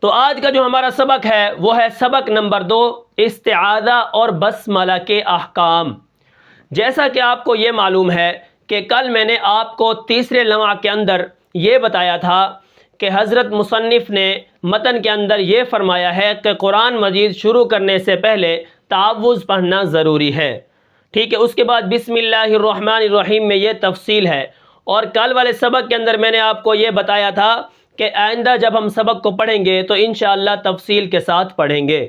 تو آج کا جو ہمارا سبق ہے وہ ہے سبق نمبر 2، استعاذہ اور بسملہ کے احکام۔ جیسا کہ آپ کو یہ معلوم ہے کہ کل میں نے آپ کو تیسرے لمحہ کے اندر یہ بتایا تھا کہ حضرت مصنف نے متن کے اندر یہ فرمایا ہے کہ قرآن مجید شروع کرنے سے پہلے تعوذ پڑھنا ضروری ہے، ٹھیک ہے۔ اس کے بعد بسم اللہ الرحمن الرحیم میں یہ تفصیل ہے، اور کل والے سبق کے اندر میں نے آپ کو یہ بتایا تھا کہ آئندہ جب ہم سبق کو پڑھیں گے تو انشاءاللہ تفصیل کے ساتھ پڑھیں گے۔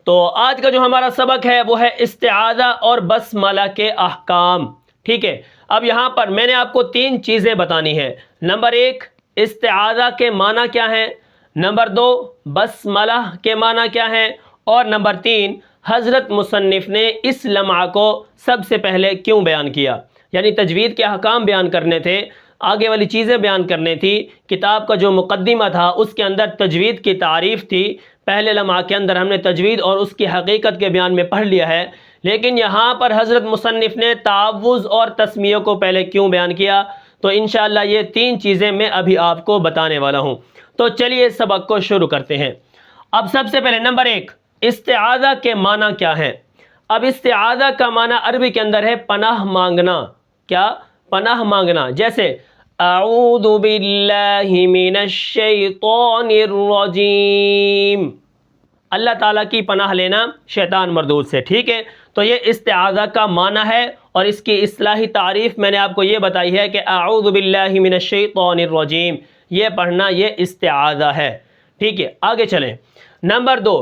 تو آج کا جو ہمارا سبق ہے وہ ہے استعاذہ اور بسملہ کے احکام، ٹھیک ہے۔ اب یہاں پر میں نے آپ کو 3 چیزیں بتانی ہیں۔ نمبر 1، استعاذہ کے معنی کیا ہیں، نمبر 2، بسملہ کے معنی کیا ہیں، اور نمبر 3، حضرت مصنف نے اس لمحہ کو سب سے پہلے کیوں بیان کیا، یعنی تجوید کے احکام بیان کرنے تھے، آگے والی چیزیں بیان کرنی تھی۔ کتاب کا جو مقدمہ تھا اس کے اندر تجوید کی تعریف تھی، پہلے لمحہ کے اندر ہم نے تجوید اور اس کی حقیقت کے بیان میں پڑھ لیا ہے، لیکن یہاں پر حضرت مصنف نے تعوذ اور تسمیہ کو پہلے کیوں بیان کیا، تو انشاءاللہ یہ 3 چیزیں میں ابھی آپ کو بتانے والا ہوں۔ تو چلیے سبق کو شروع کرتے ہیں۔ اب سب سے پہلے نمبر 1، استعاذہ کے معنی کیا ہے۔ اب استعاذہ کا معنی عربی کے اندر ہے پناہ مانگنا، کیا؟ پناہ مانگنا۔ جیسے اعوذ باللہ من الشیطان الرجیم، اللہ تعالیٰ کی پناہ لینا شیطان مردود سے، ٹھیک ہے۔ تو یہ استعاذہ کا معنی ہے، اور اس کی اصطلاحی تعریف میں نے آپ کو یہ بتائی ہے کہ اعوذ باللہ من الشیطان الرجیم، یہ پڑھنا یہ استعاذہ ہے، ٹھیک ہے۔ آگے چلیں۔ نمبر 2،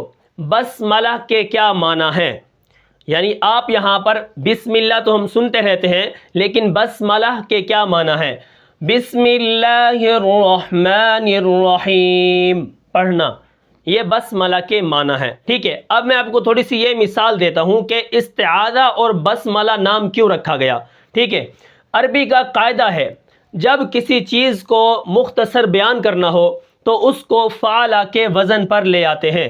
بسملہ کے کیا معنی ہیں، یعنی آپ یہاں پر بسم اللہ تو ہم سنتے رہتے ہیں، لیکن بسملہ کے کیا معنی ہیں؟ بسم اللہ الرحمن الرحیم پڑھنا، یہ بسملہ کے معنی ہے، ٹھیک ہے۔ اب میں آپ کو تھوڑی سی یہ مثال دیتا ہوں کہ استعاذہ اور بسملہ نام کیوں رکھا گیا، ٹھیک ہے۔ عربی کا قاعدہ ہے جب کسی چیز کو مختصر بیان کرنا ہو تو اس کو فعلہ کے وزن پر لے آتے ہیں۔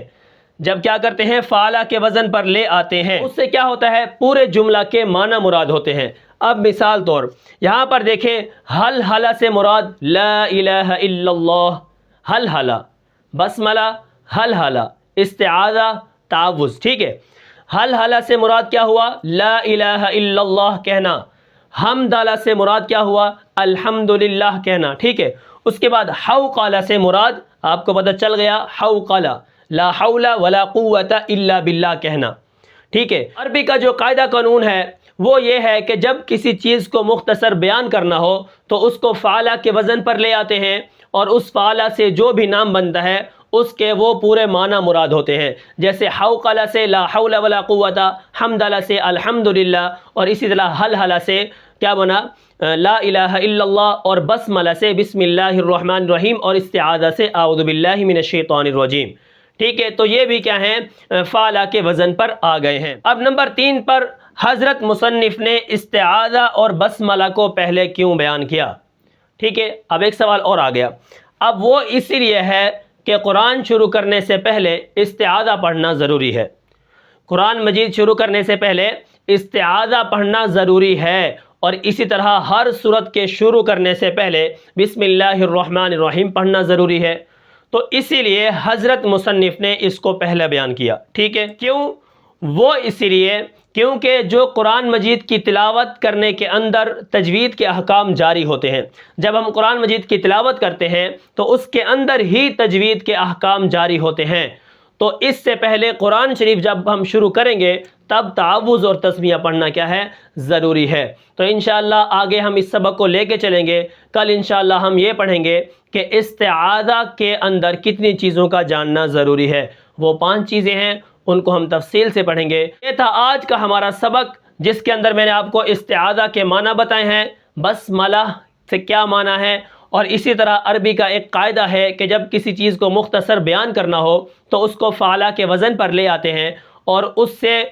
جب کیا کرتے ہیں؟ فعلہ کے وزن پر لے آتے ہیں، اس سے کیا ہوتا ہے؟ پورے جملہ کے معنی مراد ہوتے ہیں۔ اب مثال طور یہاں پر دیکھیں، حل حلہ سے مراد لا الہ الا اللہ، حل حلہ، بسملہ حل حلہ، استعاذہ تعوذ، ٹھیک ہے۔ حل حلہ سے مراد کیا ہوا؟ لا الہ الا اللہ کہنا۔ حمدلہ سے مراد کیا ہوا؟ الحمدللہ کہنا، ٹھیک ہے۔ اس کے بعد حوقلہ سے مراد آپ کو پتہ چل گیا، حوقلہ، لا حول ولا قوت الا باللہ کہنا، ٹھیک ہے۔ عربی کا جو قاعدہ قانون ہے وہ یہ ہے کہ جب کسی چیز کو مختصر بیان کرنا ہو تو اس کو فعلہ کے وزن پر لے آتے ہیں، اور اس فعلہ سے جو بھی نام بنتا ہے اس کے وہ پورے معنی مراد ہوتے ہیں۔ جیسے حوقلہ سے لا حول ولا قوت، حمدلہ سے الحمدللہ، اور اسی طرح حل حلہ سے کیا بنا؟ لا الہ الا اللہ، اور بسملہ سے بسم اللہ الرحمن الرحیم، اور استعاذہ سے اعوذ باللہ من الشیطان الرجیم، ٹھیک ہے۔ تو یہ بھی کیا ہیں؟ فعلہ کے وزن پر آ گئے ہیں۔ اب نمبر 3 پر حضرت مصنف نے استعاذہ اور بسملہ کو پہلے کیوں بیان کیا، ٹھیک ہے۔ اب ایک سوال اور آ گیا، اب وہ اسی لیے ہے کہ قرآن شروع کرنے سے پہلے استعاذہ پڑھنا ضروری ہے۔ قرآن مجید شروع کرنے سے پہلے استعاذہ پڑھنا ضروری ہے، اور اسی طرح ہر سورت کے شروع کرنے سے پہلے بسم اللہ الرحمن الرحیم پڑھنا ضروری ہے۔ تو اسی لیے حضرت مصنف نے اس کو پہلے بیان کیا، ٹھیک ہے۔ کیوں؟ وہ اسی لیے کیونکہ جو قرآن مجید کی تلاوت کرنے کے اندر تجوید کے احکام جاری ہوتے ہیں، جب ہم قرآن مجید کی تلاوت کرتے ہیں تو اس کے اندر ہی تجوید کے احکام جاری ہوتے ہیں، تو اس سے پہلے قرآن شریف جب ہم شروع کریں گے تب تعوذ اور تسمیہ پڑھنا کیا ہے؟ ضروری ہے۔ تو انشاءاللہ آگے ہم اس سبق کو لے کے چلیں گے۔ کل انشاءاللہ ہم یہ پڑھیں گے کہ استعاذہ کے اندر کتنی چیزوں کا جاننا ضروری ہے۔ وہ 5 چیزیں ہیں، ان کو ہم تفصیل سے پڑھیں گے۔ یہ تھا آج کا ہمارا سبق، جس کے اندر میں نے آپ کو استعاذہ کے معنی بتائے ہیں، بسملہ سے کیا معنی ہے، اور اسی طرح عربی کا ایک قاعدہ ہے کہ جب کسی چیز کو مختصر بیان کرنا ہو تو اس کو فعلہ کے وزن پر لے آتے ہیں، اور اس سے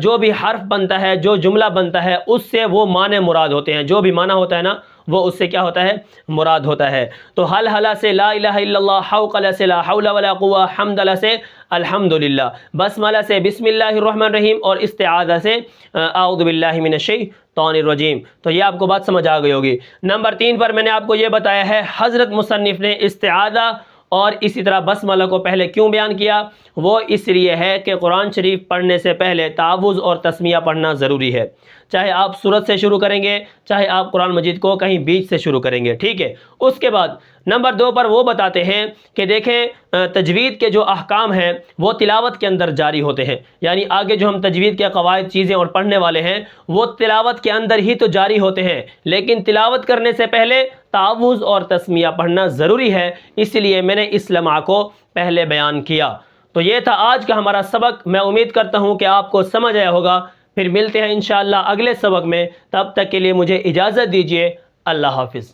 جو بھی حرف بنتا ہے، جو جملہ بنتا ہے، اس سے وہ معنی مراد ہوتے ہیں، جو بھی معنی ہوتا ہے نا وہ اس سے کیا ہوتا ہے؟ مراد ہوتا ہے۔ تو حل حلہ سے لا الہ الا اللہ، حوقلہ سے لا حول ولا قوہ، حمدلہ سے الحمدللہ، بسملہ سے بسم اللہ الرحمن الرحیم، اور استعاذہ سے اعوذ باللہ من الشیطان الرجیم۔ تو یہ آپ کو بات سمجھ آ گئی ہوگی۔ نمبر 3 پر میں نے آپ کو یہ بتایا ہے حضرت مصنف نے استعاذہ اور اسی طرح بسملہ کو پہلے کیوں بیان کیا؟ وہ اس لیے ہے کہ قرآن شریف پڑھنے سے پہلے تعوذ اور تسمیہ پڑھنا ضروری ہے، چاہے آپ سورت سے شروع کریں گے، چاہے آپ قرآن مجید کو کہیں بیچ سے شروع کریں گے، ٹھیک ہے۔ اس کے بعد نمبر 2 پر وہ بتاتے ہیں کہ دیکھیں تجوید کے جو احکام ہیں وہ تلاوت کے اندر جاری ہوتے ہیں، یعنی آگے جو ہم تجوید کے قواعد چیزیں اور پڑھنے والے ہیں وہ تلاوت کے اندر ہی تو جاری ہوتے ہیں، لیکن تلاوت کرنے سے پہلے تعوذ اور تسمیہ پڑھنا ضروری ہے، اس لیے میں نے اس لمحہ کو پہلے بیان کیا۔ تو یہ تھا آج کا ہمارا سبق، میں امید کرتا ہوں کہ آپ کو سمجھ آیا ہوگا۔ پھر ملتے ہیں انشاءاللہ اگلے سبق میں، تب تک کے لیے مجھے اجازت دیجیے، اللہ حافظ۔